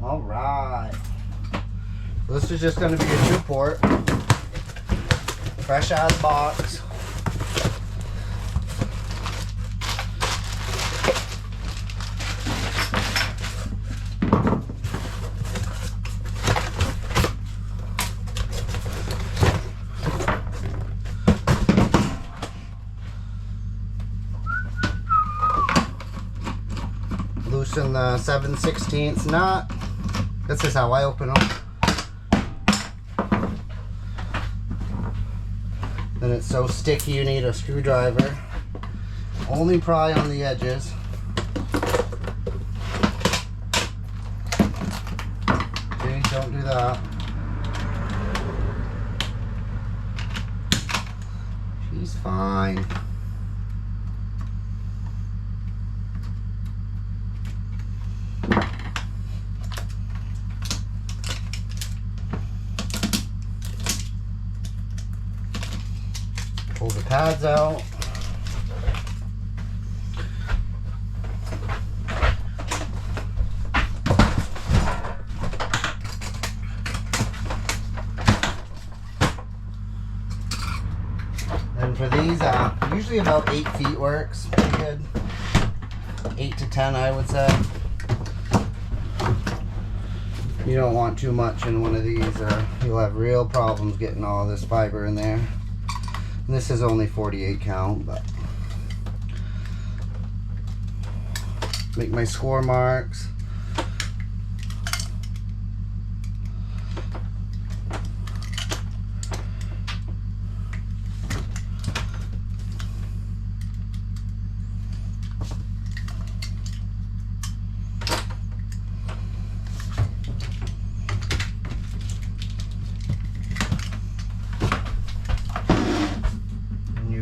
All right. So this is just going to be a 2-port, fresh out of the box. Loosen the 7/16 nut. This is how I open them. Then it's so sticky you need a screwdriver. Only pry on the edges. Okay, don't do that. She's fine. Pull the pads out. And for these, usually about 8 feet works pretty good. 8 to 10, I would say. You don't want too much in one of these, or you'll have real problems getting all this fiber in there. And this is only 48 count, but make my score marks.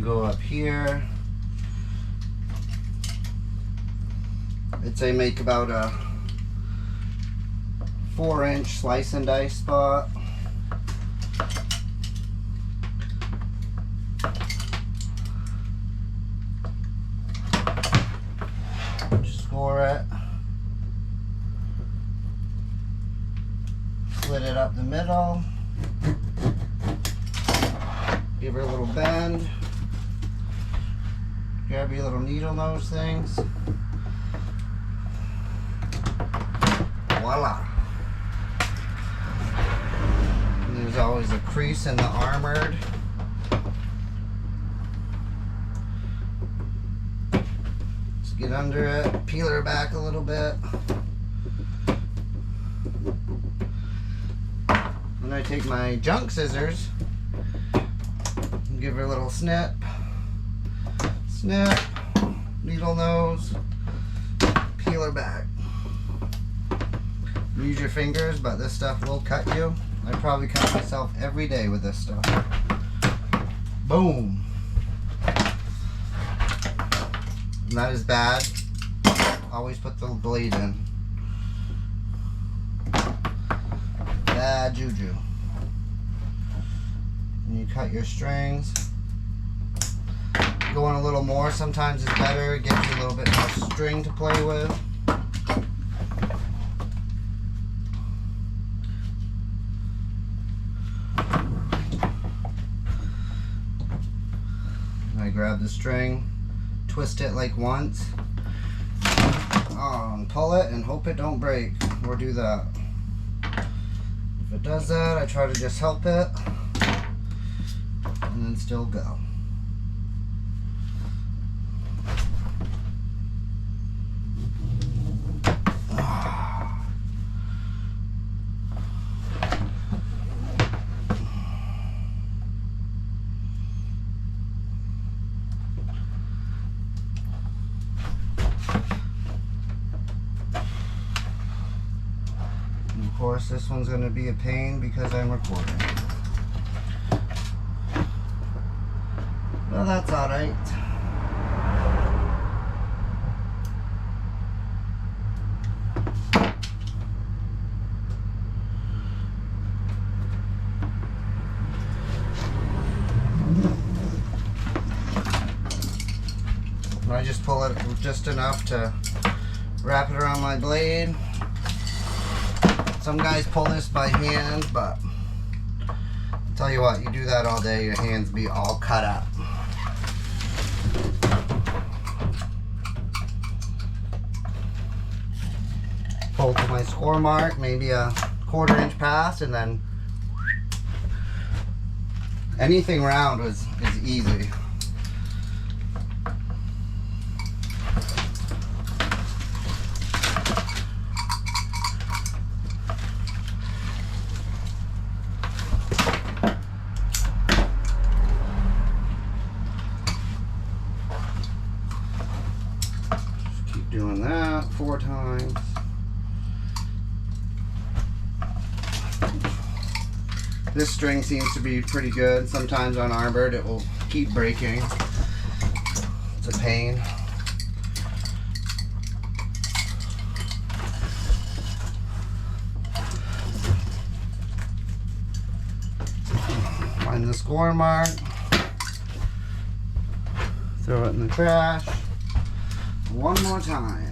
Go up here. I'd say make about a 4-inch slice and dice spot. Score it. Split it up the middle. Give her a little bend. Grab your little needle nose things. Voila. And there's always a crease in the armored. Just get under it, peel her back a little bit. Then I take my junk scissors and give her a little snip. Snip, needle nose, peel her back. Use your fingers, but this stuff will cut you. I probably cut myself every day with this stuff. Boom. And that is bad. Always put the blade in. Bad juju. And you cut your strings. Going a little more sometimes is better. It gives you a little bit more string to play with. I grab the string, twist it like once, and pull it and hope it don't break, or do that. If it does that, I try to just help it and then still go. Of course, this one's going to be a pain because I'm recording. Well, that's alright. I just pull it just enough to wrap it around my blade. Some guys pull this by hand, but I'll tell you what, you do that all day, your hands be all cut up. Pull to my score mark, maybe a 1/4 inch pass, and then anything round is easy. Just keep doing that 4 times. This string seems to be pretty good. Sometimes on Arbor it will keep breaking. It's a pain. Find the score mark. Throw it in the trash. One more time.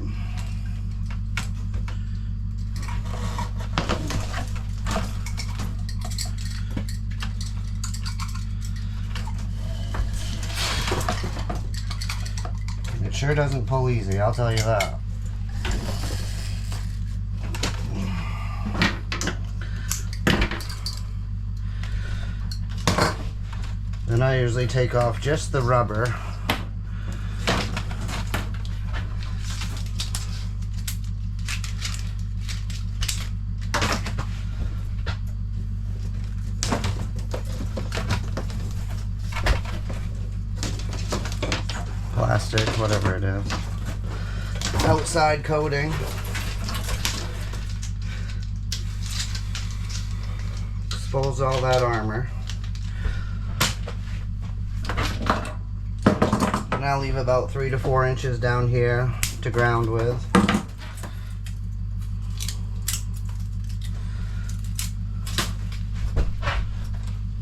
Sure doesn't pull easy, I'll tell you that. Then I usually take off just the rubber. Plastic, whatever it is. Outside coating. Expose all that armor. And I'll leave about 3 to 4 inches down here to ground with.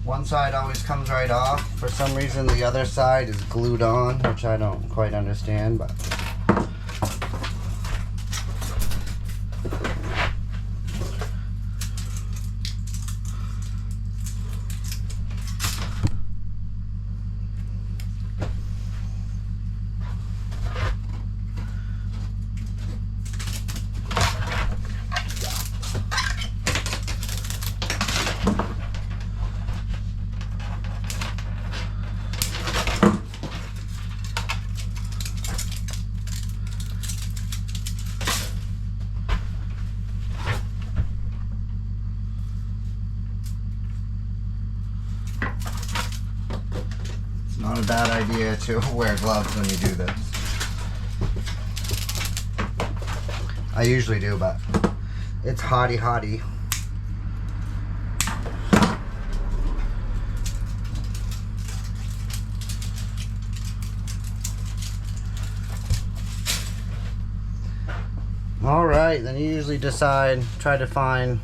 One side always comes right off. For some reason the other side is glued on, which I don't quite understand, but not a bad idea to wear gloves when you do this. I usually do, but it's hotty. Alright, then you usually try to find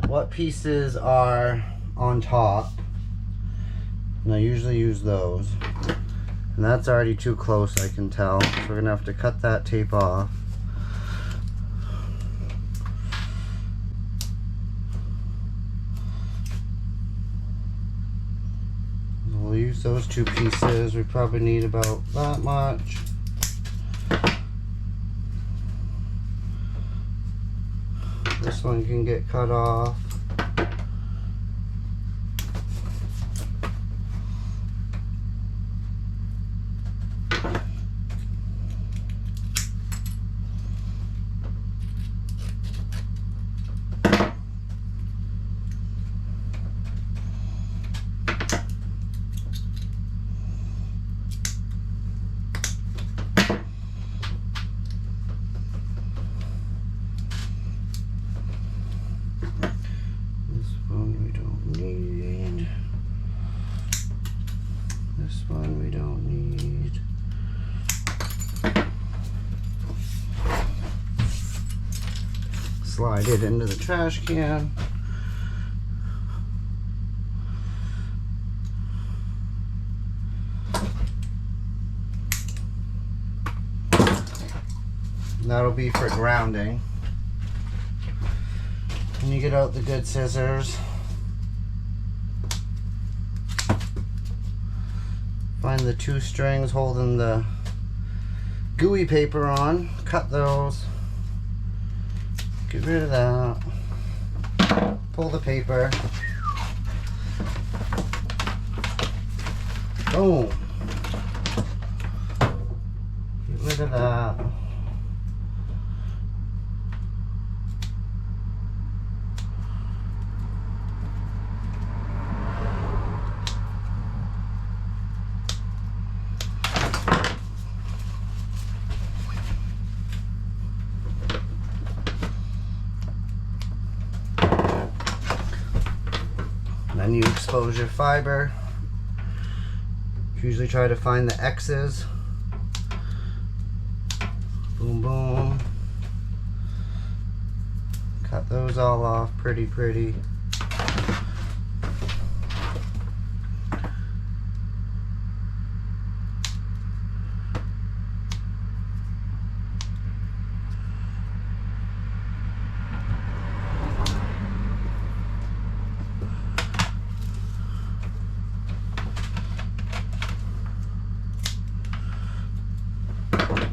what pieces are on top. And I usually use those. And that's already too close, I can tell. So we're gonna have to cut that tape off. We'll use those 2 pieces. We probably need about that much. This one can get cut off. Slide it into the trash can. That'll be for grounding. And you get out the good scissors. Find the 2 strings holding the gooey paper on. Cut those. Get rid of that. Pull the paper. Boom. Get rid of that. Then you expose your fiber. Usually try to find the X's. Boom, boom. Cut those all off pretty.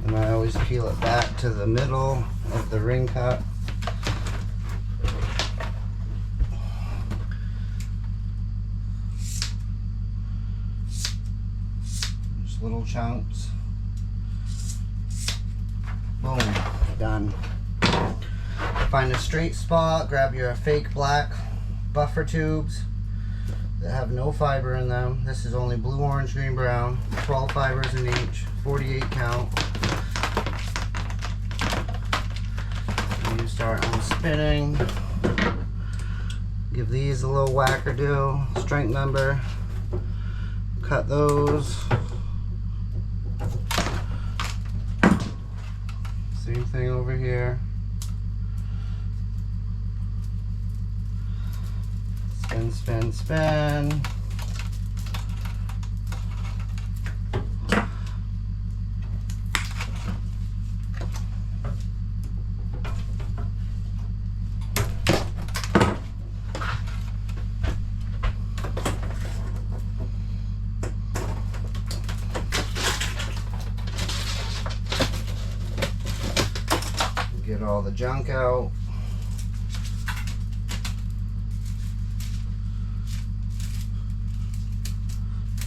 And I always peel it back to the middle of the ring cut. Just little chunks. Boom, done. Find a straight spot, grab your fake black buffer tubes that have no fiber in them. This is only blue, orange, green, brown. 12 fibers in each, 48 count. And you start unspinning. Give these a little whack-a-do, strength member. Cut those. Same thing over here. Spin, spin, spin. Get all the junk out.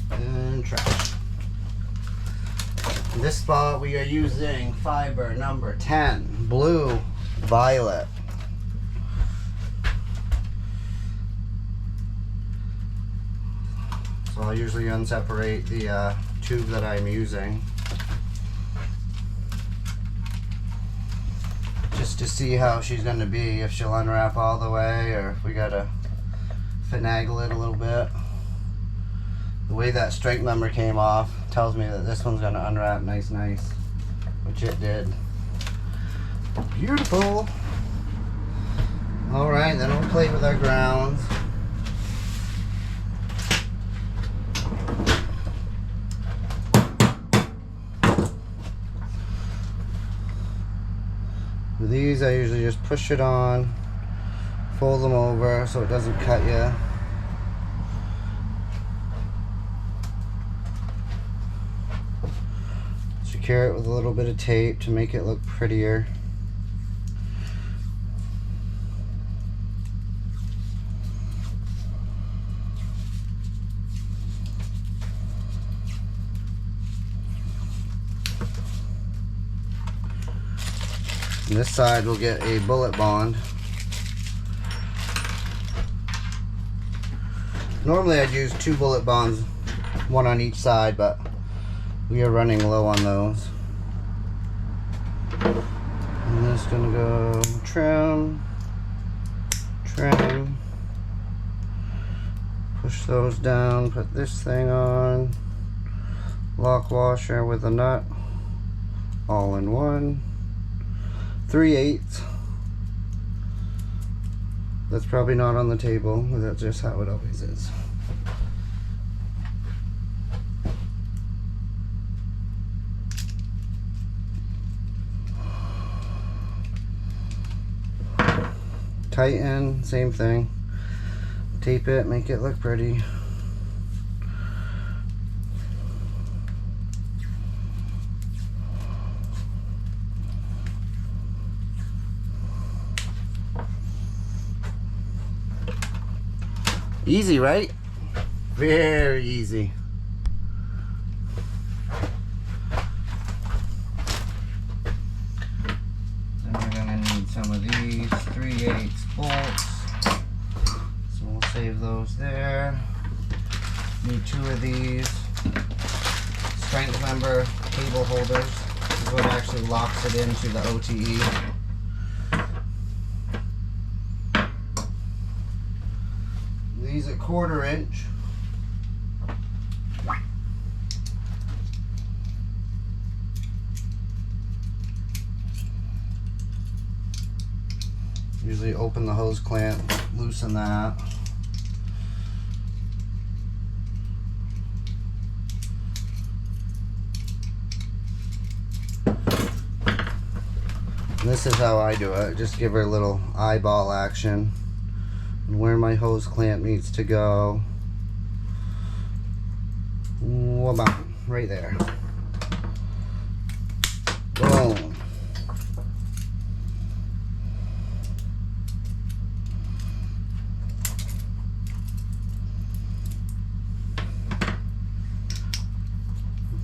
And trash. In this spot we are using fiber number 10, blue violet. So I'll usually unseparate the tube that I'm using, just to see how she's going to be, if she'll unwrap all the way or if we gotta finagle it a little bit. The way that strength member came off tells me that this one's going to unwrap nice, which it did. Beautiful. Alright, then we'll play with our grounds. With these I usually just push it on, fold them over so it doesn't cut you. Secure it with a little bit of tape to make it look prettier. And this side will get a bullet bond. Normally I'd use 2 bullet bonds, 1 on each side, but we are running low on those. And this is gonna go trim, trim, push those down, put this thing on, lock washer with a nut, all in one, 3/8. That's probably not on the table, that's just how it always is. tighten, same thing. Tape it, make it look pretty. Easy, right? Very easy. Then we're gonna need some of these 3/8 bolts. So we'll save those there. Need 2 of these strength member cable holders. This is what actually locks it into the OTE. These 1/4 inch. Usually open the hose clamp, loosen that. And this is how I do it. Just give her a little eyeball action. And where my hose clamp needs to go. Wabam, right there. Boom.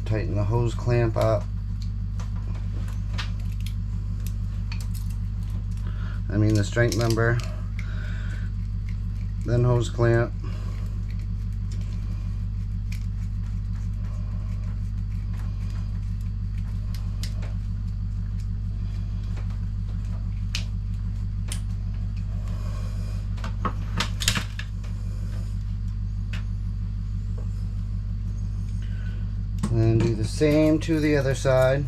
Tighten the hose clamp up. I mean the strength member. Then hose clamp. And do the same to the other side.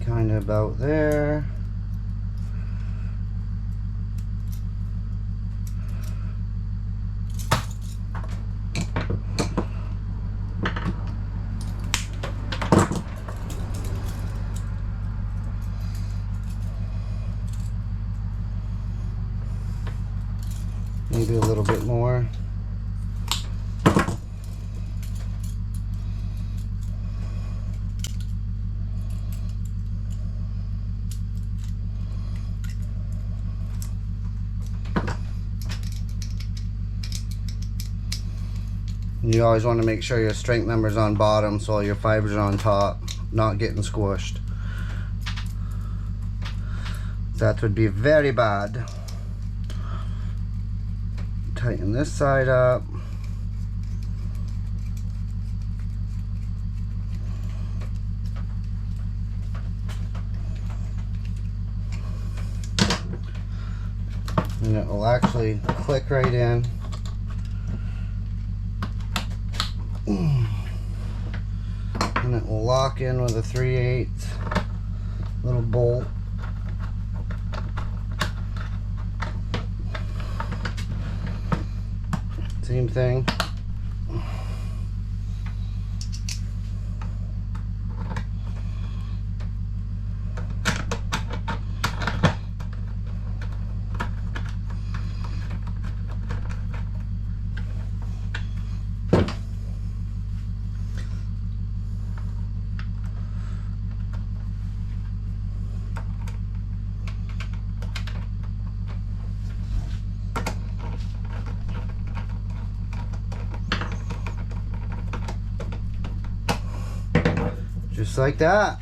Kind of about there. Maybe a little bit more. You always want to make sure your strength member's on bottom so all your fibers are on top, not getting squished. That would be very bad. Tighten this side up. And it will actually click right in. And it will lock in with a 3/8 little bolt. Same thing. Just like that.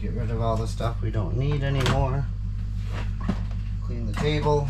Get rid of all the stuff we don't need anymore. Clean the table.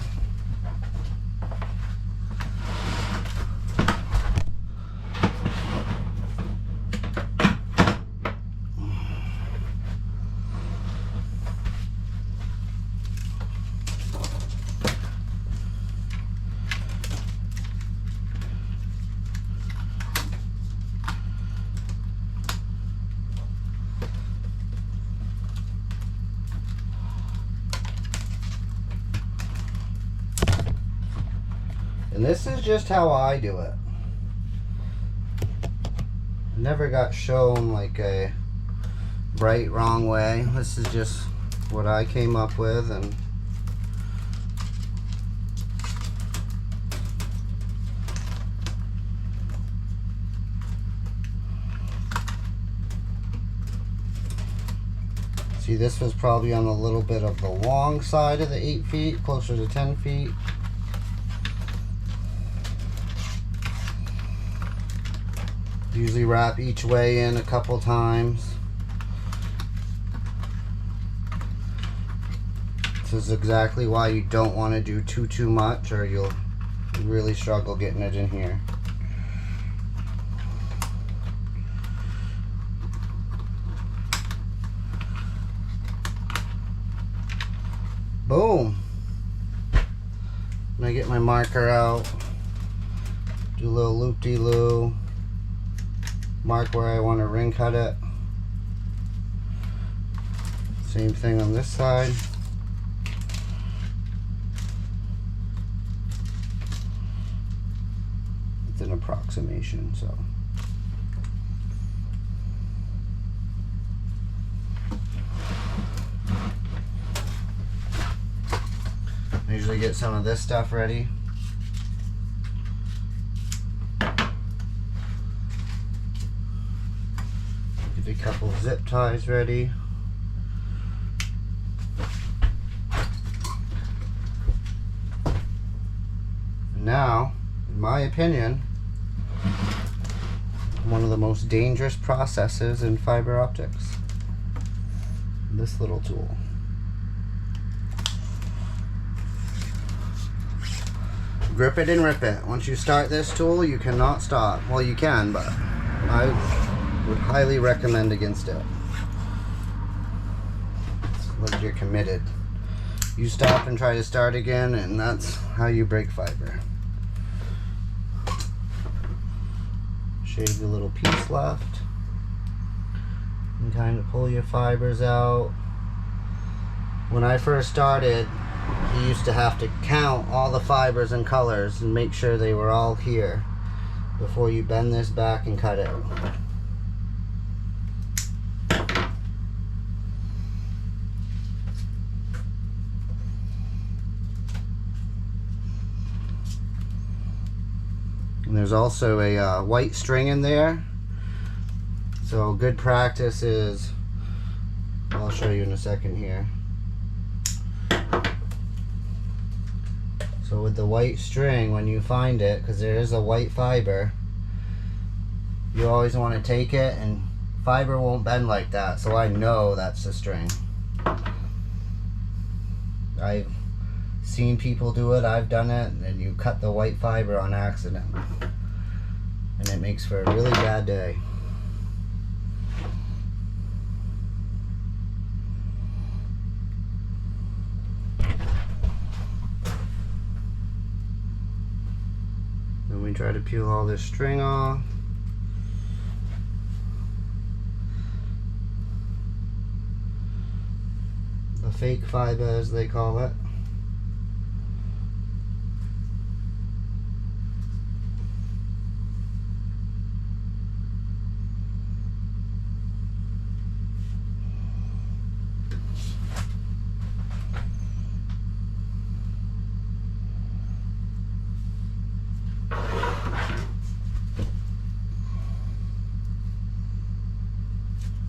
And this is just how I do it. never got shown like a right wrong way. This is just what I came up with, and see, this was probably on a little bit of the long side of the 8 feet, closer to 10 feet. Usually wrap each way in a couple times. This is exactly why you don't want to do too much, or you'll really struggle getting it in here. Boom. And I get my marker out, do a little loop-de-loo, mark where I want to ring cut it. Same thing on this side. It's an approximation, so. I usually get some of this stuff ready. Get a couple of zip ties ready. Now, in my opinion, one of the most dangerous processes in fiber optics, this little tool. Grip it and rip it. Once you start this tool, you cannot stop. Well, you can, but I would highly recommend against it. It's like you're committed. You stop and try to start again, and that's how you break fiber. Shave the little piece left. And kind of pull your fibers out. When I first started, you used to have to count all the fibers and colors and make sure they were all here before you bend this back and cut it. And there's also a white string in there. So good practice is, I'll show you in a second here. So with the white string, when you find it, because there is a white fiber, you always want to take it, and fiber won't bend like that, so I know that's the string. I've seen people do it, I've done it, and you cut the white fiber on accident, and it makes for a really bad day. Then we try to peel all this string off. The fake fiber, as they call it.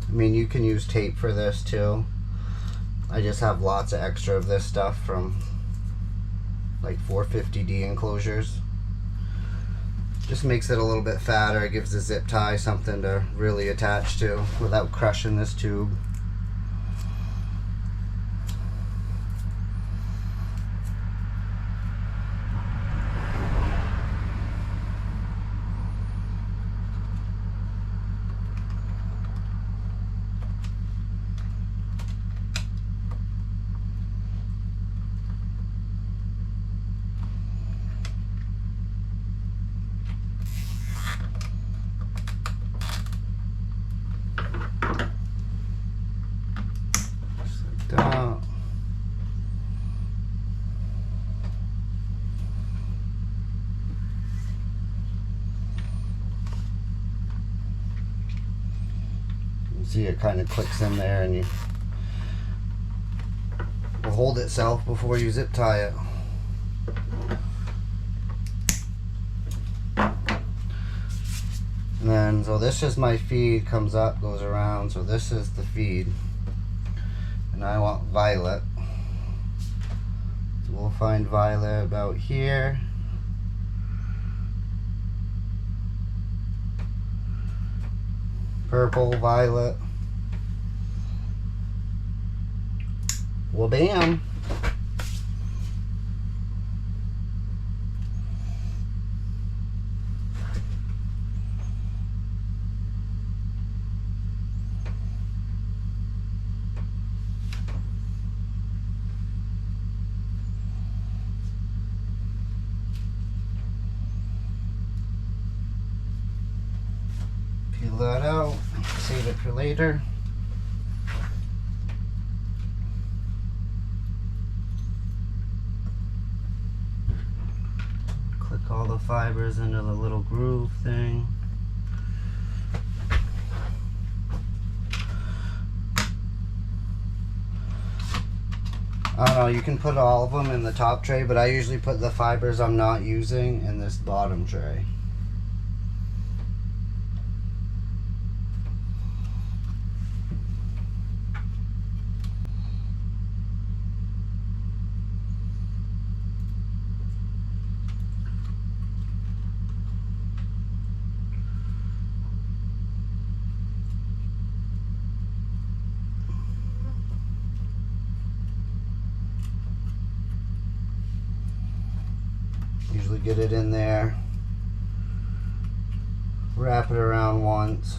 I mean, you can use tape for this too. I just have lots of extra of this stuff from like 450D enclosures. Just makes it a little bit fatter. It gives the zip tie something to really attach to without crushing this tube. See, it kind of clicks in there, and you will hold itself before you zip tie it. And then, so this is my feed, comes up, goes around, so this is the feed. And I want violet. So we'll find violet about here. Purple, violet. Well, bam. Peel that out, save it for later. Click all the fibers into the little groove thing. I don't know, you can put all of them in the top tray, but I usually put the fibers I'm not using in this bottom tray. Usually get it in there, wrap it around once,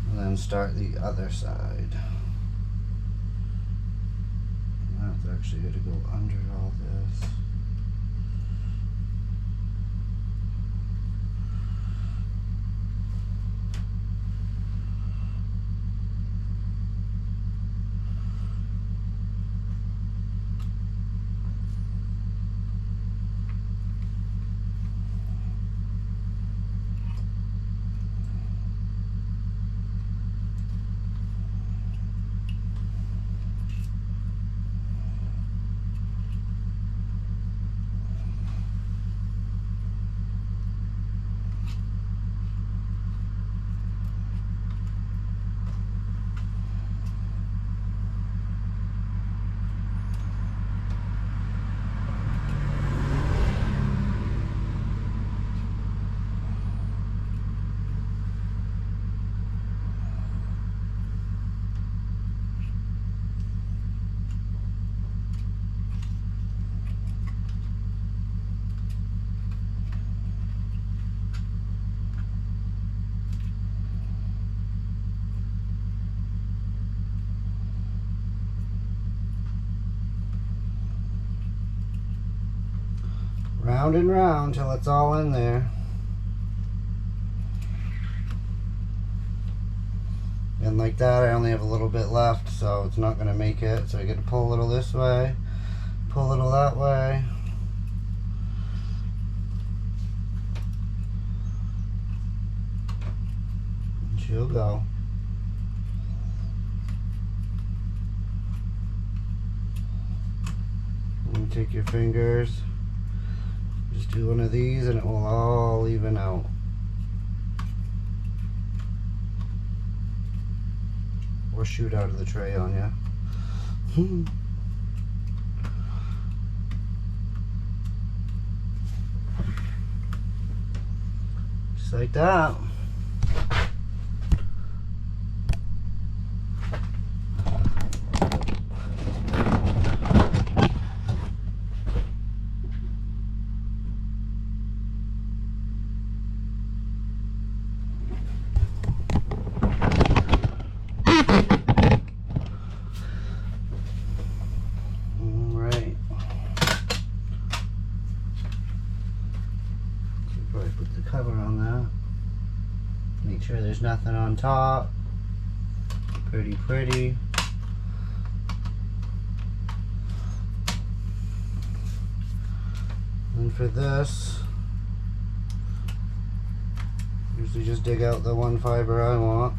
and then start the other side. And that's actually going to go under all this. Round and round till it's all in there. And like that, I only have a little bit left, so it's not going to make it. So I get to pull a little this way, pull a little that way. And she'll go. And you take your fingers. Just do one of these and it will all even out. Or shoot out of the tray on you. Just like that. Put the cover on that. Make sure there's nothing on top. Pretty. And for this, Usually just dig out the one fiber I want.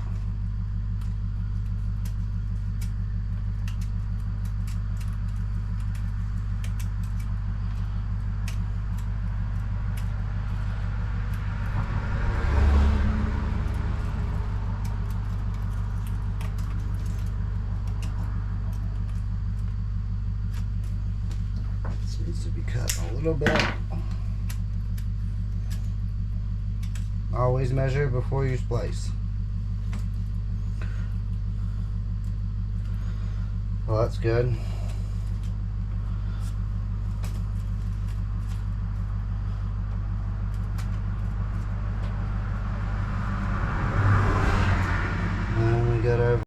This needs to be cut a little bit. Always measure before you splice. Well, that's good. And we got our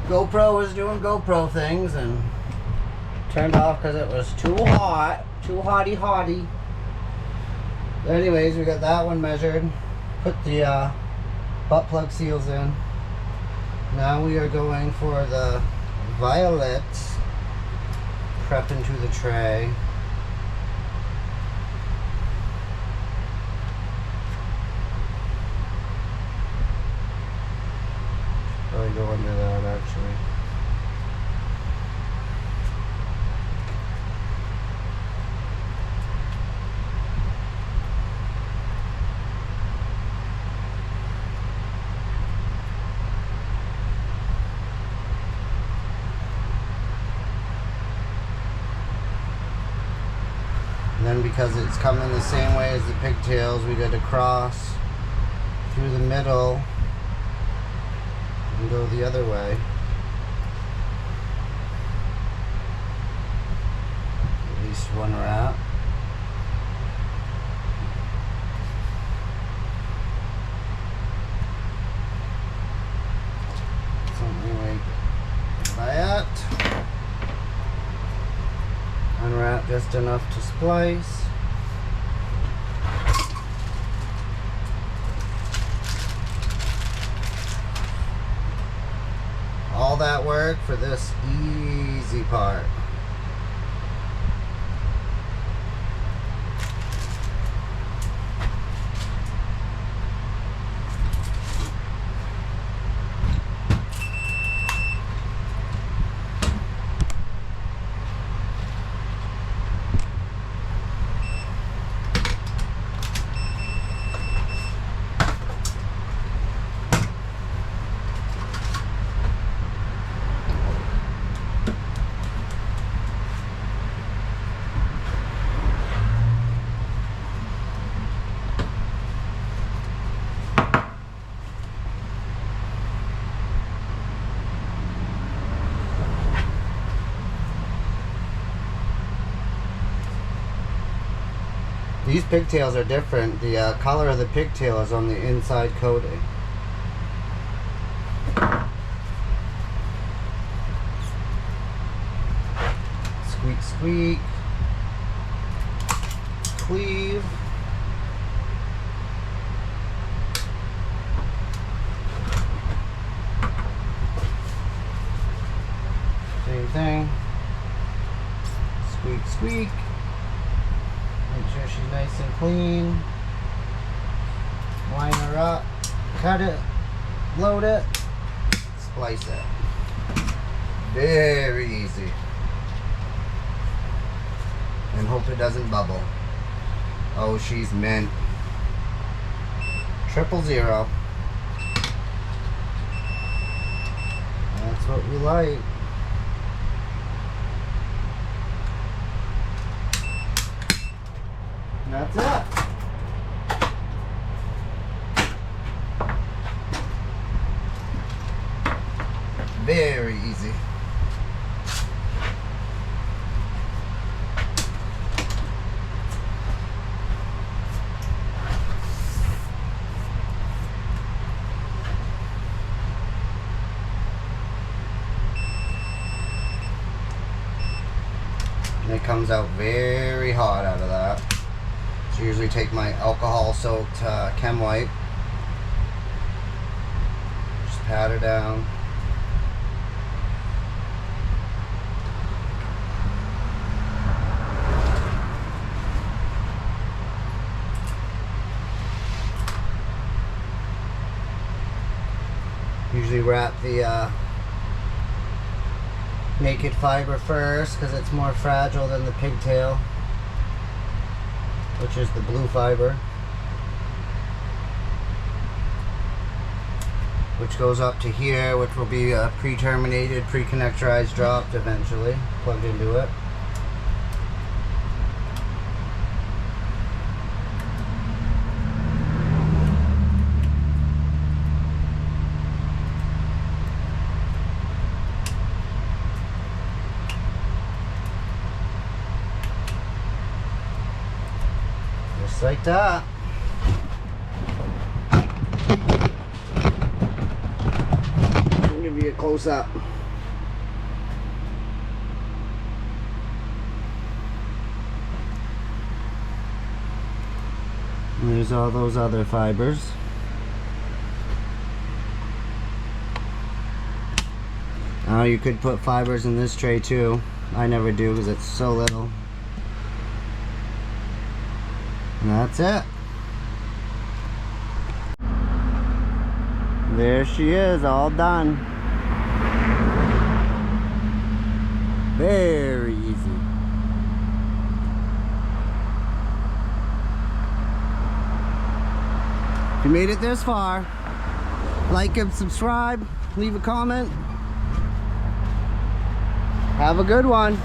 GoPro was doing GoPro things and turned off because it was too hot, too hotty. Anyways, we got that one measured, put the butt plug seals in. Now we are going for the violet prep into the tray. Probably go under that actually. Then because it's coming the same way as the pigtails, we got to cross through the middle and go the other way. At least one wrap. Something like that. Unwrap just enough to splice. All that work for this easy part. These pigtails are different. The color of the pigtail is on the inside coating. Squeak, squeak. Cleave. Same thing. Squeak, squeak. Make sure she's nice and clean. Line her up, cut it, load it, splice it. Very easy. And hope it doesn't bubble. Oh, she's mint. 000. That's what we like. And that's it. Very easy. And it comes out very hot out of that. So I usually take my alcohol soaked chem wipe, just pat her down. usually wrap the naked fiber first because it's more fragile than the pigtail, which is the blue fiber, which goes up to here, which will be pre-terminated, pre-connectorized, dropped eventually, plugged into it. Just like that. I'll give you a close up. And there's all those other fibers. Now you could put fibers in this tray too. I never do because it's so little. And that's it. There she is, all done. Very easy. If you made it this far, like and subscribe, leave a comment. Have a good one.